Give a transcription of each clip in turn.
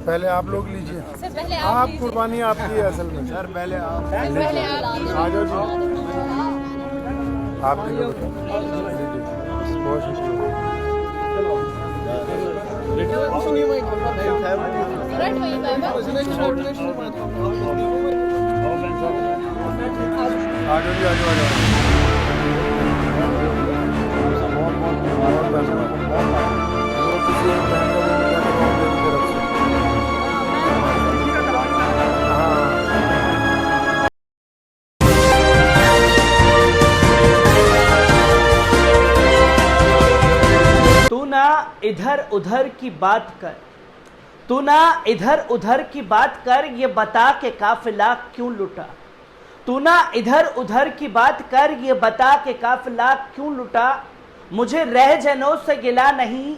पहले आप लोग लीजिए। पहले आप कुर्बानी आपकी है असल में। सर पहले आप आ जाओ जी। आप भी लो बहुत शुक्रिया। आ जाओ जी, आ जाओ, आ जाओ। तू ना इधर उधर की बात कर, तू ना इधर उधर की बात कर, ये बता के काफिला क्यों लुटा। तू ना इधर उधर की बात कर, ये बता के काफिला क्यों लुटा। मुझे रहजनों से गिला नहीं,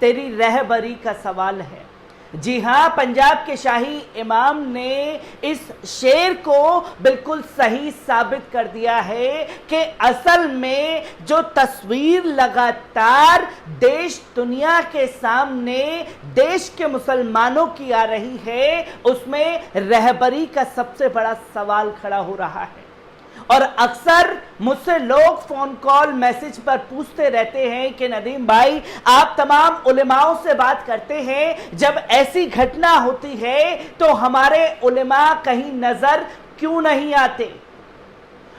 तेरी रहबरी का सवाल है। जी हाँ, पंजाब के शाही इमाम ने इस शेर को बिल्कुल सही साबित कर दिया है कि असल में जो तस्वीर लगातार देश दुनिया के सामने देश के मुसलमानों की आ रही है, उसमें रहबरी का सबसे बड़ा सवाल खड़ा हो रहा है। और अक्सर मुझसे लोग फोन कॉल मैसेज पर पूछते रहते हैं कि नदीम भाई, आप तमाम उलेमाओं से बात करते हैं, जब ऐसी घटना होती है तो हमारे उलेमा कहीं नजर क्यों नहीं आते।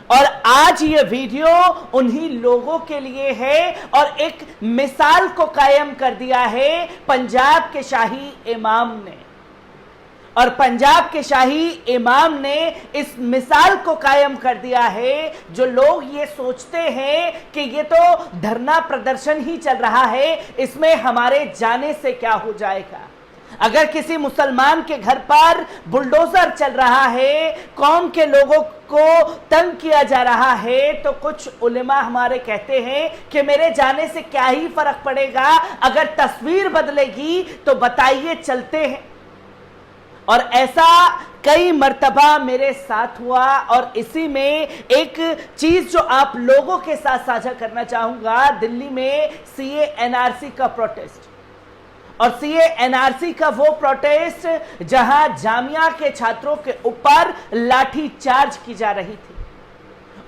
और आज ये वीडियो उन्हीं लोगों के लिए है और एक मिसाल को कायम कर दिया है पंजाब के शाही इमाम ने। और पंजाब के शाही इमाम ने इस मिसाल को कायम कर दिया है। जो लोग ये सोचते हैं कि ये तो धरना प्रदर्शन ही चल रहा है, इसमें हमारे जाने से क्या हो जाएगा। अगर किसी मुसलमान के घर पर बुलडोजर चल रहा है, कौम के लोगों को तंग किया जा रहा है, तो कुछ उलेमा हमारे कहते हैं कि मेरे जाने से क्या ही फर्क पड़ेगा, अगर तस्वीर बदलेगी तो बताइए, चलते हैं। और ऐसा कई मर्तबा मेरे साथ हुआ। और इसी में एक चीज जो आप लोगों के साथ साझा करना चाहूंगा, दिल्ली में सीए एनआरसी का प्रोटेस्ट। और सीए एनआरसी का वो प्रोटेस्ट जहां जामिया के छात्रों के ऊपर लाठी चार्ज की जा रही थी।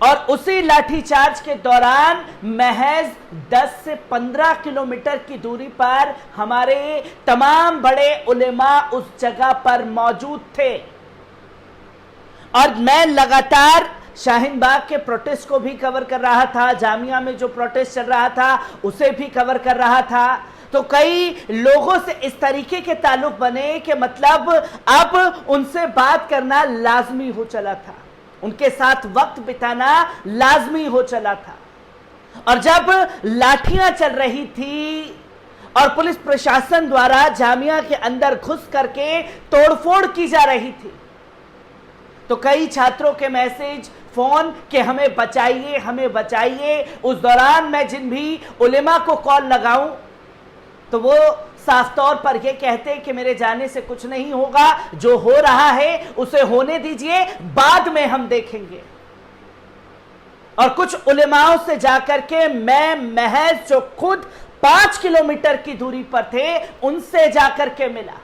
और उसी लाठीचार्ज के दौरान महज 10 से 15 किलोमीटर की दूरी पर हमारे तमाम बड़े उलेमा उस जगह पर मौजूद थे। और मैं लगातार शाहीन बाग के प्रोटेस्ट को भी कवर कर रहा था, जामिया में जो प्रोटेस्ट चल रहा था उसे भी कवर कर रहा था। तो कई लोगों से इस तरीके के ताल्लुक बने कि मतलब अब उनसे बात करना लाजमी हो चला था, उनके साथ वक्त बिताना लाजमी हो चला था। और जब लाठियां चल रही थी और पुलिस प्रशासन द्वारा जामिया के अंदर घुस करके तोड़फोड़ की जा रही थी, तो कई छात्रों के मैसेज, फोन कि हमें बचाइए, हमें बचाइए। उस दौरान मैं जिन भी उलेमा को कॉल लगाऊं तो वो साफ तौर पर यह कहते कि मेरे जाने से कुछ नहीं होगा, जो हो रहा है उसे होने दीजिए, बाद में हम देखेंगे। और कुछ उलेमाओं से जाकर के मैं महज जो खुद 5 किलोमीटर की दूरी पर थे उनसे जाकर के मिला।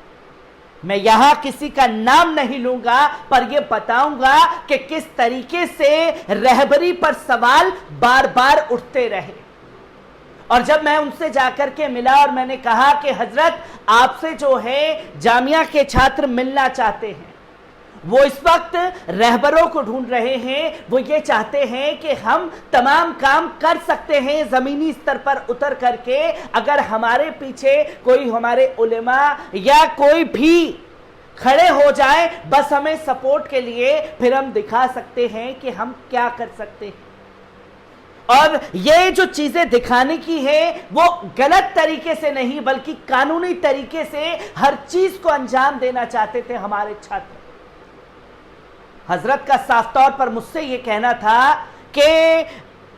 मैं यहां किसी का नाम नहीं लूंगा, पर यह बताऊंगा कि किस तरीके से रहबरी पर सवाल बार बार उठते रहे। और जब मैं उनसे जाकर के मिला और मैंने कहा कि हजरत, आपसे जो है जामिया के छात्र मिलना चाहते हैं, वो इस वक्त रहबरों को ढूंढ रहे हैं, वो ये चाहते हैं कि हम तमाम काम कर सकते हैं जमीनी स्तर पर उतर करके, अगर हमारे पीछे कोई हमारे उलेमा या कोई भी खड़े हो जाए बस हमें सपोर्ट के लिए, फिर हम दिखा सकते हैं कि हम क्या कर सकते हैं। और ये जो चीजें दिखाने की है वो गलत तरीके से नहीं बल्कि कानूनी तरीके से हर चीज को अंजाम देना चाहते थे हमारे छात्र। हजरत का साफ तौर पर मुझसे ये कहना था कि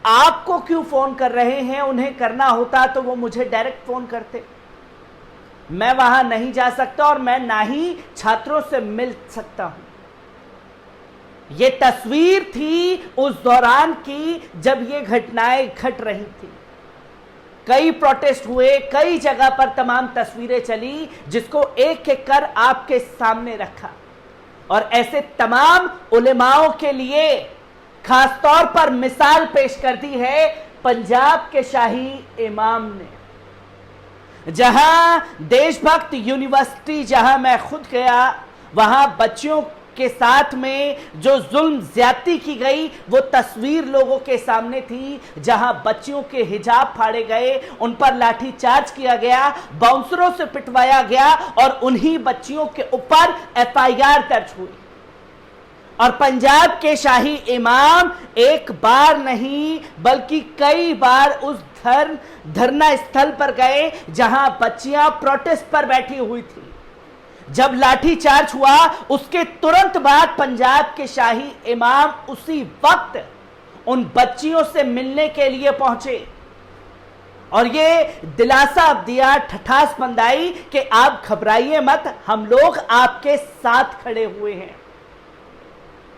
आपको क्यों फोन कर रहे हैं, उन्हें करना होता तो वो मुझे डायरेक्ट फोन करते। मैं वहां नहीं जा सकता और मैं ना ही छात्रों से मिल सकता हूं। ये तस्वीर थी उस दौरान की जब ये घटनाएं घट रही थी। कई प्रोटेस्ट हुए, कई जगह पर तमाम तस्वीरें चली, जिसको एक एक कर आपके सामने रखा। और ऐसे तमाम उलेमाओं के लिए खास तौर पर मिसाल पेश कर दी है पंजाब के शाही इमाम ने। जहां देशभक्त यूनिवर्सिटी, जहां मैं खुद गया, वहां बच्चियों के साथ में जो जुल्म ज्यादती की गई वो तस्वीर लोगों के सामने थी। जहां बच्चियों के हिजाब फाड़े गए, उन पर लाठी चार्ज किया गया, बाउंसरों से पिटवाया गया और उन्हीं बच्चियों के ऊपर एफआईआर दर्ज हुई। और पंजाब के शाही इमाम एक बार नहीं बल्कि कई बार उस धरना स्थल पर गए जहां बच्चियां प्रोटेस्ट पर बैठी हुई थी। जब लाठी चार्ज हुआ उसके तुरंत बाद पंजाब के शाही इमाम उसी वक्त उन बच्चियों से मिलने के लिए पहुंचे और ये दिलासा दिया, ठठास बंधाई कि आप घबराइए मत, हम लोग आपके साथ खड़े हुए हैं।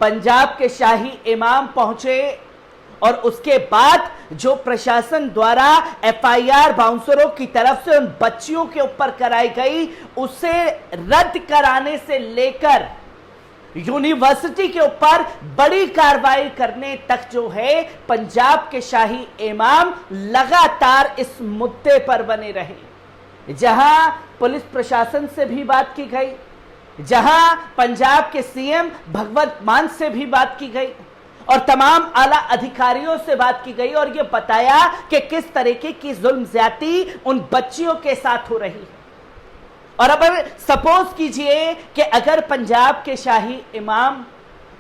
पंजाब के शाही इमाम पहुंचे और उसके बाद जो प्रशासन द्वारा एफआईआर बाउंसरों की तरफ से उन बच्चियों के ऊपर कराई गई, उसे रद्द कराने से लेकर यूनिवर्सिटी के ऊपर बड़ी कार्रवाई करने तक जो है पंजाब के शाही इमाम लगातार इस मुद्दे पर बने रहे। जहां पुलिस प्रशासन से भी बात की गई, जहां पंजाब के सीएम भगवंत मान से भी बात की गई और तमाम आला अधिकारियों से बात की गई और यह बताया कि किस तरीके की जुल्म ज्यादती उन बच्चियों के साथ हो रही है। और अब सपोज कीजिए कि अगर पंजाब के शाही इमाम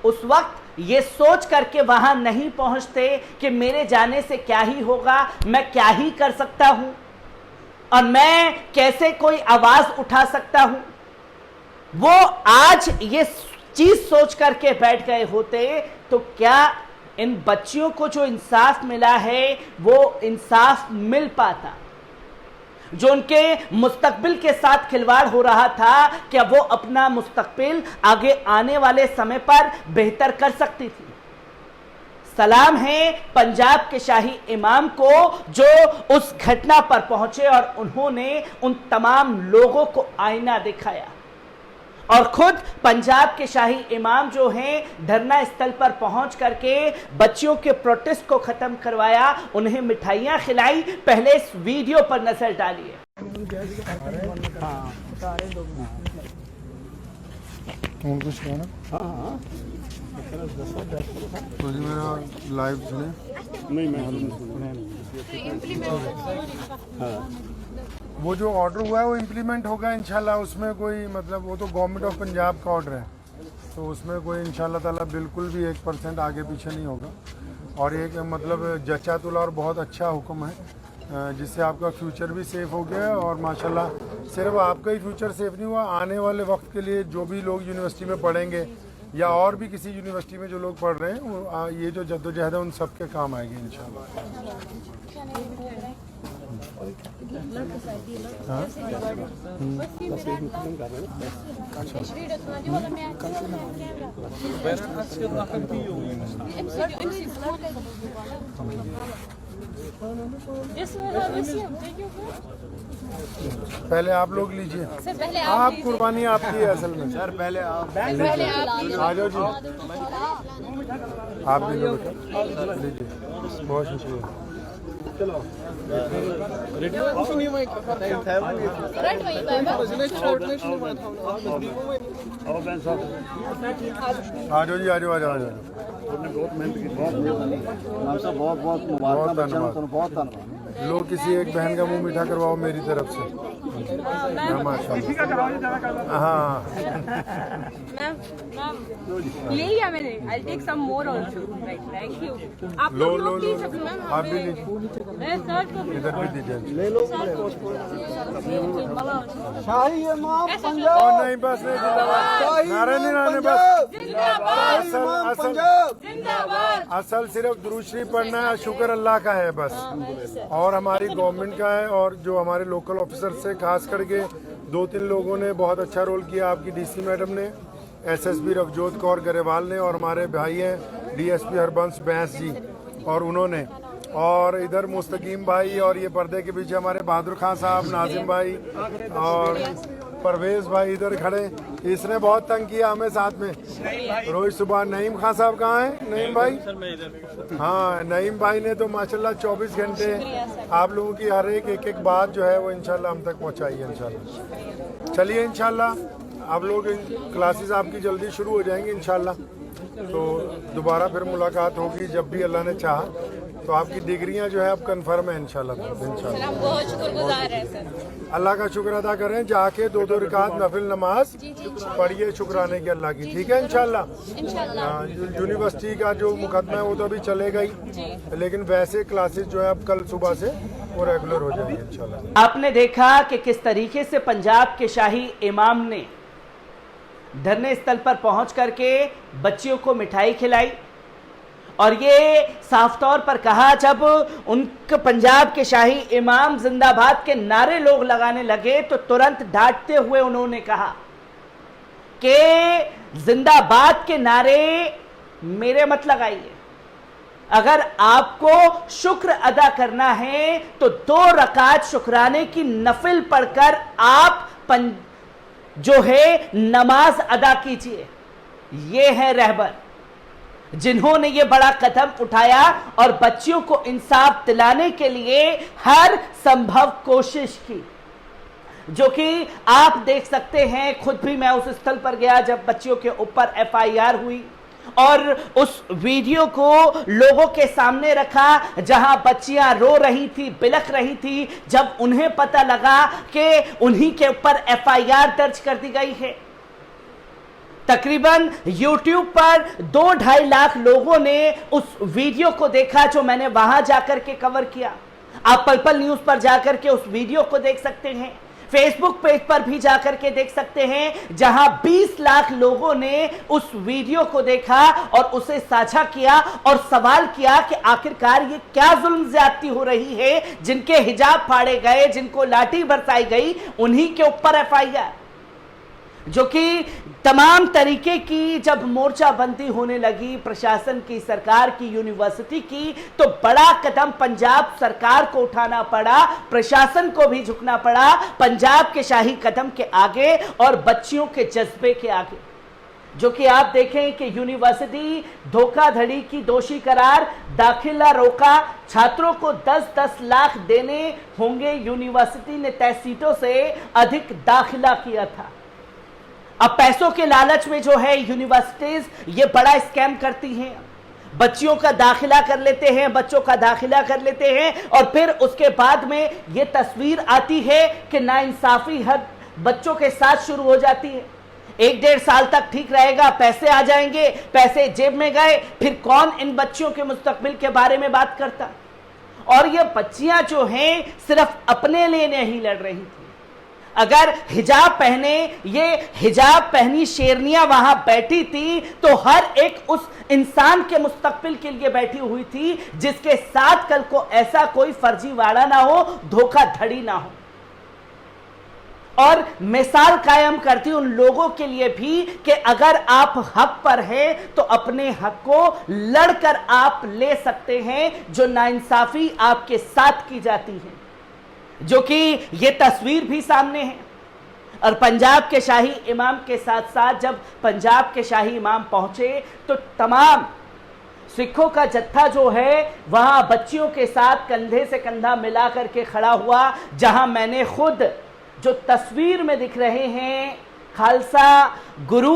उस वक्त ये सोच करके वहां नहीं पहुंचते कि मेरे जाने से क्या ही होगा, मैं क्या ही कर सकता हूं और मैं कैसे कोई आवाज उठा सकता हूं, वो आज ये चीज सोच करके बैठ गए होते तो क्या इन बच्चियों को जो इंसाफ मिला है वो इंसाफ मिल पाता? जो उनके मुस्तकबिल के साथ खिलवाड़ हो रहा था, क्या वो अपना मुस्तकबिल आगे आने वाले समय पर बेहतर कर सकती थी? सलाम है पंजाब के शाही इमाम को जो उस घटना पर पहुंचे और उन्होंने उन तमाम लोगों को आईना दिखाया और खुद पंजाब के शाही इमाम जो हैं धरना स्थल पर पहुंच करके बच्चियों के प्रोटेस्ट को खत्म करवाया, उन्हें मिठाइयां खिलाई। पहले इस वीडियो पर नजर डालिए। कुछ कहना? तो जी मेरा लाइव सुने। नहीं वो जो ऑर्डर हुआ है वो इम्प्लीमेंट होगा इंशाल्लाह। उसमें कोई मतलब वो तो गवर्नमेंट ऑफ पंजाब का ऑर्डर है, तो उसमें कोई इंशाल्लाह ताला बिल्कुल भी 1% आगे पीछे नहीं होगा। और एक मतलब जचा तुला और बहुत अच्छा हुक्म है जिससे आपका फ्यूचर भी सेफ हो गया है। और माशाल्लाह सिर्फ आपका ही फ्यूचर सेफ नहीं हुआ, आने वाले वक्त के लिए जो भी लोग यूनिवर्सिटी में पढ़ेंगे या और भी किसी यूनिवर्सिटी में जो लोग पढ़ रहे हैं ये जो जद्दोजहद है उन सब के काम आएगी इंशाल्लाह। पहले आप लोग लीजिए, आप कुर्बानी आपकी है असल में। सर पहले आप आ जाओ जी, आप भी लो बेटा, लीजिए। बहुत शुक्रिया। आ जाओ जी, आ जाओ, आ जाओ, आ जाओ। बहुत मेहनत की, बहुत बहुत बहुत धन्यवाद। लोग किसी एक बहन का मुंह मीठा करवाओ मेरी तरफ से। हाँ ले लिया मैंने। I'll take some more also. Right, thank you. आप लो लोग लो लो please अपना आप भी लीजिए, मैं सर्च कर इधर भी दीजिए। शाही इमाम और पंजाब, नहीं बस नहीं, जिंदाबाद, नारे नहीं लाने बस। जिंदाबाद इमाम पंजाब। जिंदाबाद। असल सिर्फ दुरूद शरीफ पढ़ना है, शुक्र अल्लाह का है बस, और हमारी गवर्नमेंट का है। और जो हमारे लोकल ऑफिसर से खास करके 2-3 लोगों ने बहुत अच्छा रोल किया, आपकी डीसी मैडम ने, एसएसपी रवजोत कौर गरेवाल ने, और हमारे भाई हैं डीएसपी हरबंस बैंस जी, और उन्होंने और इधर मुस्तकीम भाई, और ये पर्दे के पीछे हमारे बहादुर खान साहब, नाजिम भाई और परवेज भाई इधर खड़े। इसने बहुत तंग किया हमें साथ में। रोज सुबह नईम खान साहब कहाँ हैं? नईम भाई, हाँ नईम भाई ने तो माशाल्लाह 24 घंटे आप लोगों की हर एक बात जो है वो इंशाल्लाह हम तक पहुँचाई है इंशाल्लाह। चलिए इंशाल्लाह आप लोग क्लासेस आपकी जल्दी शुरू हो जाएंगी इंशाल्लाह, तो दोबारा फिर मुलाकात होगी जब भी अल्लाह ने चाहा। तो आपकी डिग्रियां जो है अब कंफर्म है इंशाल्लाह। हम बहुत शुक्रगुजार हैं सर। अल्लाह का शुक्र अदा करें, जाके 2-2 रकात नफिल नमाज पढ़िए शुक्राने की अल्लाह की, ठीक है इंशाल्लाह। यूनिवर्सिटी का जो मुकदमा है वो तो अभी चलेगा ही, लेकिन वैसे क्लासेस जो है अब कल सुबह से वो रेगुलर हो जाएंगे इंशाल्लाह। आपने देखा कि किस तरीके से पंजाब के शाही इमाम ने धरने स्थल पर पहुंच करके बच्चियों को मिठाई खिलाई, और ये साफ तौर पर कहा जब उनके पंजाब के शाही इमाम जिंदाबाद के नारे लोग लगाने लगे तो तुरंत डांटते हुए उन्होंने कहा कि जिंदाबाद के नारे मेरे मत लगाइए, अगर आपको शुक्र अदा करना है तो 2 रकात शुक्राने की नफिल पढ़कर आप जो है नमाज अदा कीजिए। ये है रहबर जिन्होंने ये बड़ा कदम उठाया और बच्चियों को इंसाफ दिलाने के लिए हर संभव कोशिश की, जो कि आप देख सकते हैं। खुद भी मैं उस स्थल पर गया जब बच्चियों के ऊपर FIR हुई और उस वीडियो को लोगों के सामने रखा जहां बच्चियां रो रही थी, बिलख रही थी, जब उन्हें पता लगा कि उन्हीं के ऊपर FIR दर्ज कर दी गई है। तकरीबन YouTube पर 2-2.5 लाख लोगों ने उस वीडियो को देखा जो मैंने वहां जाकर के कवर किया। आप पल पल न्यूज पर जाकर के उस वीडियो को देख सकते हैं, फेसबुक पेज पर भी जाकर के देख सकते हैं, जहां 20 लाख लोगों ने उस वीडियो को देखा और उसे साझा किया और सवाल किया कि आखिरकार ये क्या जुल्म ज्यादती हो रही है। जिनके हिजाब फाड़े गए, जिनको लाठी बरसाई गई, उन्हीं के ऊपर FIR, जो कि तमाम तरीके की जब मोर्चाबंदी होने लगी प्रशासन की, सरकार की, यूनिवर्सिटी की, तो बड़ा कदम पंजाब सरकार को उठाना पड़ा, प्रशासन को भी झुकना पड़ा पंजाब के शाही कदम के आगे और बच्चियों के जज्बे के आगे। जो कि आप देखें कि यूनिवर्सिटी धोखाधड़ी की दोषी करार, दाखिला रोका, छात्रों को 10-10 लाख देने होंगे, यूनिवर्सिटी ने तय सीटों से अधिक दाखिला किया था। अब पैसों के लालच में जो है यूनिवर्सिटीज ये बड़ा स्कैम करती हैं, बच्चियों का दाखिला कर लेते हैं, बच्चों का दाखिला कर लेते हैं और फिर उसके बाद में ये तस्वीर आती है कि नाइंसाफी हद बच्चों के साथ शुरू हो जाती है। 1-1.5 साल तक ठीक रहेगा, पैसे आ जाएंगे, पैसे जेब में गए, फिर कौन इन बच्चियों के मुस्तकबिल के बारे में बात करता। और ये बच्चियां जो हैं सिर्फ अपने लिए नहीं लड़ रही थी, अगर हिजाब पहने, ये हिजाब पहनी शेरनियां वहां बैठी थी तो हर एक उस इंसान के मुस्तकबिल के लिए बैठी हुई थी जिसके साथ कल को ऐसा कोई फर्जीवाड़ा ना हो, धोखाधड़ी ना हो। और मिसाल कायम करती उन लोगों के लिए भी कि अगर आप हक पर हैं तो अपने हक को लड़कर आप ले सकते हैं, जो नाइंसाफी आपके साथ की जाती है, जो कि ये तस्वीर भी सामने है। और पंजाब के शाही इमाम के साथ साथ जब पंजाब के शाही इमाम पहुंचे तो तमाम सिखों का जत्था जो है वहां बच्चियों के साथ कंधे से कंधा मिला करके खड़ा हुआ, जहां मैंने खुद जो तस्वीर में दिख रहे हैं खालसा गुरु,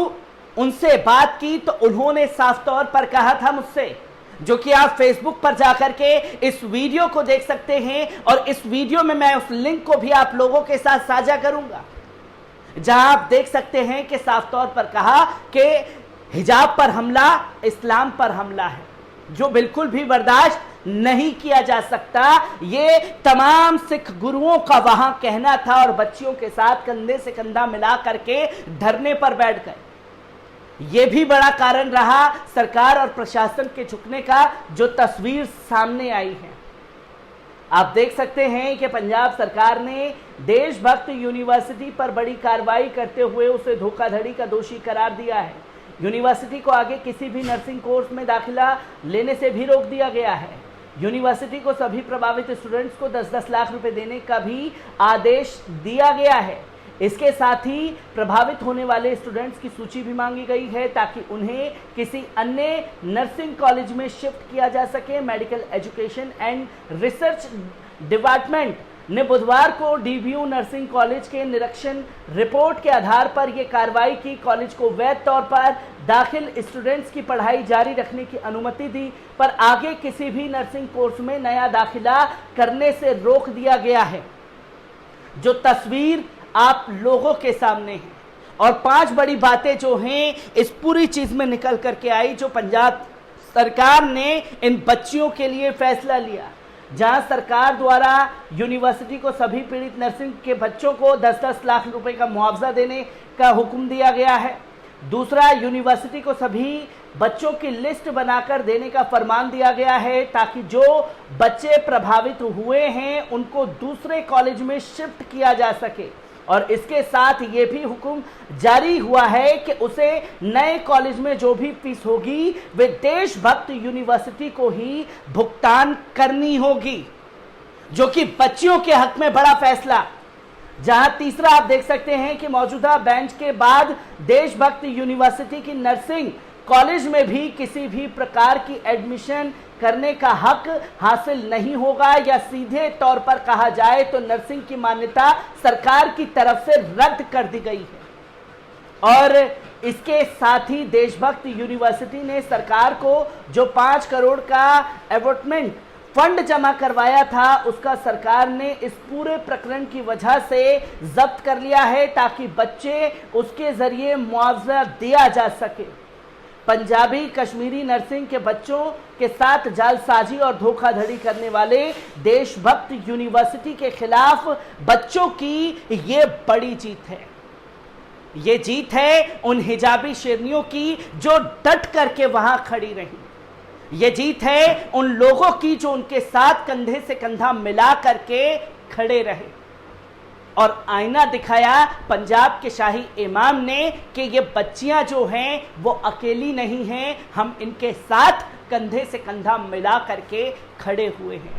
उनसे बात की तो उन्होंने साफ तौर पर कहा था मुझसे, जो कि आप फेसबुक पर जाकर के इस वीडियो को देख सकते हैं और इस वीडियो में मैं उस लिंक को भी आप लोगों के साथ साझा करूंगा, जहां आप देख सकते हैं कि साफ तौर पर कहा कि हिजाब पर हमला इस्लाम पर हमला है, जो बिल्कुल भी बर्दाश्त नहीं किया जा सकता। ये तमाम सिख गुरुओं का वहां कहना था और बच्चियों के साथ कंधे से कंधा मिला करके धरने पर बैठ गए। यह भी बड़ा कारण रहा सरकार और प्रशासन के झुकने का, जो तस्वीर सामने आई है। आप देख सकते हैं कि पंजाब सरकार ने देशभक्त यूनिवर्सिटी पर बड़ी कार्रवाई करते हुए उसे धोखाधड़ी का दोषी करार दिया है। यूनिवर्सिटी को आगे किसी भी नर्सिंग कोर्स में दाखिला लेने से भी रोक दिया गया है। यूनिवर्सिटी को सभी प्रभावित स्टूडेंट्स को 10-10 लाख रुपए देने का भी आदेश दिया गया है। इसके साथ ही प्रभावित होने वाले स्टूडेंट्स की सूची भी मांगी गई है ताकि उन्हें किसी अन्य नर्सिंग कॉलेज में शिफ्ट किया जा सके। Medical education and research department ने बुधवार को डीबीयू नर्सिंग कॉलेज के निरीक्षण रिपोर्ट के आधार पर यह कार्रवाई की। कॉलेज को वैध तौर पर दाखिल स्टूडेंट्स की पढ़ाई जारी रखने की अनुमति दी, पर आगे किसी भी नर्सिंग कोर्स में नया दाखिला करने से रोक दिया गया है। जो तस्वीर आप लोगों के सामने है और 5 बड़ी बातें जो हैं इस पूरी चीज में निकल करके आई, जो पंजाब सरकार ने इन बच्चियों के लिए फैसला लिया, जहां सरकार द्वारा यूनिवर्सिटी को सभी पीड़ित नर्सिंग के बच्चों को 10-10 लाख रुपए का मुआवजा देने का हुक्म दिया गया है। दूसरा, यूनिवर्सिटी को सभी बच्चों की लिस्ट बनाकर देने का फरमान दिया गया है ताकि जो बच्चे प्रभावित हुए हैं उनको दूसरे कॉलेज में शिफ्ट किया जा सके। और इसके साथ ये भी हुक्म जारी हुआ है कि उसे नए कॉलेज में जो भी फीस होगी वे देशभक्त यूनिवर्सिटी को ही भुगतान करनी होगी, जो कि बच्चियों के हक में बड़ा फैसला। जहां तीसरा आप देख सकते हैं कि मौजूदा बेंच के बाद देशभक्त यूनिवर्सिटी की नर्सिंग कॉलेज में भी किसी भी प्रकार की एडमिशन करने का हक हासिल नहीं होगा, या सीधे तौर पर कहा जाए तो नर्सिंग की मान्यता सरकार की तरफ से रद्द कर दी गई है। और इसके साथ ही देशभक्त यूनिवर्सिटी ने सरकार को जो 5 करोड़ का एवॉर्टमेंट फंड जमा करवाया था उसका सरकार ने इस पूरे प्रकरण की वजह से जब्त कर लिया है ताकि बच्चे उसके जरिए मुआवजा दिया जा सके। पंजाबी कश्मीरी नर्सिंग के बच्चों के साथ जालसाजी और धोखाधड़ी करने वाले देशभक्त यूनिवर्सिटी के खिलाफ बच्चों की ये बड़ी जीत है। ये जीत है उन हिजाबी शेरनियों की जो डट करके वहां खड़ी रही। ये जीत है उन लोगों की जो उनके साथ कंधे से कंधा मिला करके खड़े रहे और आईना दिखाया पंजाब के शाही इमाम ने कि ये बच्चियां जो हैं वो अकेली नहीं हैं, हम इनके साथ कंधे से कंधा मिला करके खड़े हुए हैं।